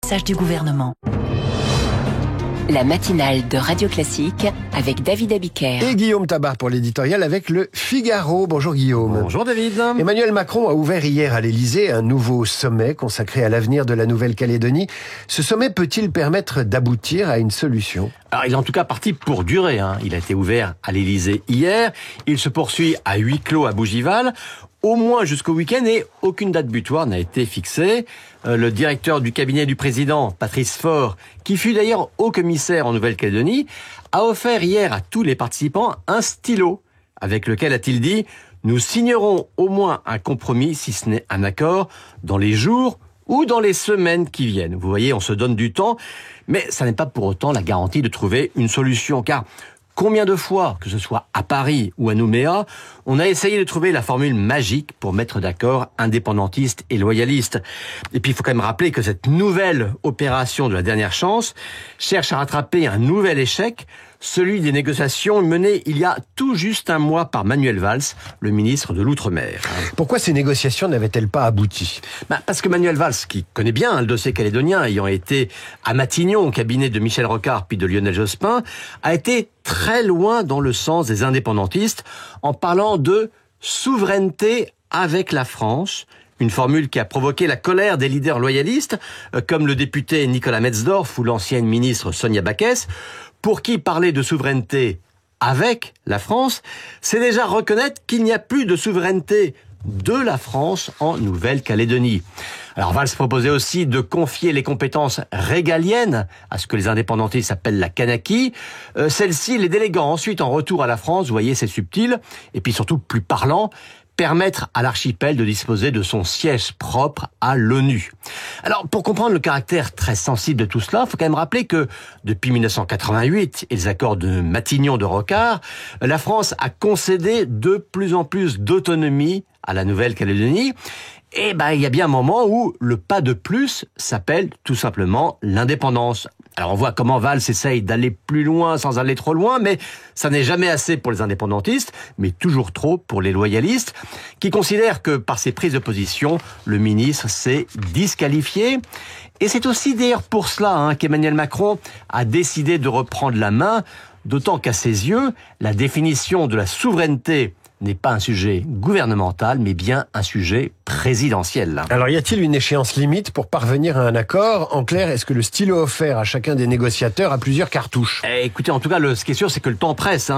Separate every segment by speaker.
Speaker 1: message du gouvernement.
Speaker 2: La matinale de Radio Classique avec David Abiker.
Speaker 3: Et Guillaume Tabar pour l'éditorial avec le Figaro. Bonjour Guillaume.
Speaker 4: Bonjour David.
Speaker 3: Emmanuel Macron a ouvert hier à l'Élysée un nouveau sommet consacré à l'avenir de la Nouvelle-Calédonie. Ce sommet peut-il permettre d'aboutir à une solution ?
Speaker 4: Alors il est en tout cas parti pour durer. Il a été ouvert à l'Élysée hier. Il se poursuit à huis clos à Bougival, au moins jusqu'au week-end, et aucune date butoir n'a été fixée. Le directeur du cabinet du président, Patrice Faure, qui fut d'ailleurs haut commissaire en Nouvelle-Calédonie, a offert hier à tous les participants un stylo, avec lequel, a-t-il dit, nous signerons au moins un compromis, si ce n'est un accord, dans les jours ou dans les semaines qui viennent. Vous voyez, on se donne du temps, mais ça n'est pas pour autant la garantie de trouver une solution, car combien de fois, que ce soit à Paris ou à Nouméa, on a essayé de trouver la formule magique pour mettre d'accord indépendantistes et loyalistes. Et puis il faut quand même rappeler que cette nouvelle opération de la dernière chance cherche à rattraper un nouvel échec, celui des négociations menées il y a tout juste un mois par Manuel Valls, le ministre de l'Outre-mer.
Speaker 3: Pourquoi ces négociations n'avaient-elles pas abouti ?
Speaker 4: Parce que Manuel Valls, qui connaît bien le dossier calédonien, ayant été à Matignon au cabinet de Michel Rocard puis de Lionel Jospin, a été très loin dans le sens des indépendantistes en parlant de souveraineté avec la France, une formule qui a provoqué la colère des leaders loyalistes, comme le député Nicolas Metzdorf ou l'ancienne ministre Sonia Backès, pour qui parler de souveraineté avec la France, c'est déjà reconnaître qu'il n'y a plus de souveraineté de la France en Nouvelle-Calédonie. Alors Valls proposait aussi de confier les compétences régaliennes à ce que les indépendantistes appellent la Kanaki. Celles-ci, les déléguant ensuite en retour à la France, vous voyez, c'est subtil, et puis surtout plus parlant, permettre à l'archipel de disposer de son siège propre à l'ONU. Alors, pour comprendre le caractère très sensible de tout cela, il faut quand même rappeler que depuis 1988 et les accords de Matignon de Rocard, la France a concédé de plus en plus d'autonomie à la Nouvelle-Calédonie. Et il y a bien un moment où le pas de plus s'appelle tout simplement l'indépendance. Alors on voit comment Valls essaye d'aller plus loin sans aller trop loin, mais ça n'est jamais assez pour les indépendantistes, mais toujours trop pour les loyalistes, qui considèrent que par ses prises de position, le ministre s'est disqualifié. Et c'est aussi d'ailleurs pour cela qu'Emmanuel Macron a décidé de reprendre la main, d'autant qu'à ses yeux, la définition de la souveraineté n'est pas un sujet gouvernemental, mais bien un sujet présidentiel.
Speaker 3: Alors, y a-t-il une échéance limite pour parvenir à un accord ? En clair, est-ce que le stylo offert à chacun des négociateurs a plusieurs cartouches ?
Speaker 4: Écoutez, en tout cas, ce qui est sûr, c'est que le temps presse.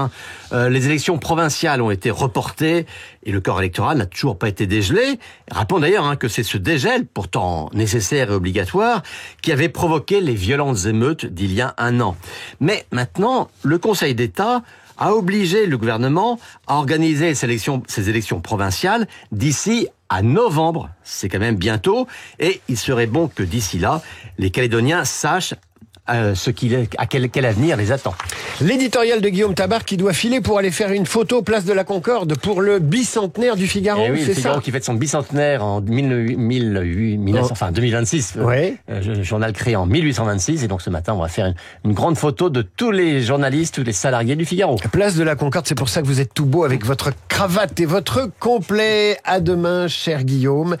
Speaker 4: Les élections provinciales ont été reportées et le corps électoral n'a toujours pas été dégelé. Rappelons d'ailleurs que c'est ce dégel, pourtant nécessaire et obligatoire, qui avait provoqué les violentes émeutes d'il y a un an. Mais maintenant, le Conseil d'État a obligé le gouvernement à organiser ces élections provinciales d'ici à novembre. C'est quand même bientôt. Et il serait bon que d'ici là, les Calédoniens sachent quel avenir les attend.
Speaker 3: L'éditorial de Guillaume Tabar qui doit filer pour aller faire une photo place de la Concorde pour le bicentenaire du Figaro,
Speaker 4: oui,
Speaker 3: c'est
Speaker 4: le Figaro
Speaker 3: ça ?
Speaker 4: Qui fête son bicentenaire en 2026.
Speaker 3: Ouais.
Speaker 4: Journal créé en 1826. Et donc ce matin, on va faire une grande photo de tous les journalistes, tous les salariés du Figaro.
Speaker 3: Place de la Concorde, c'est pour ça que vous êtes tout beau avec votre cravate et votre complet. À demain, cher Guillaume.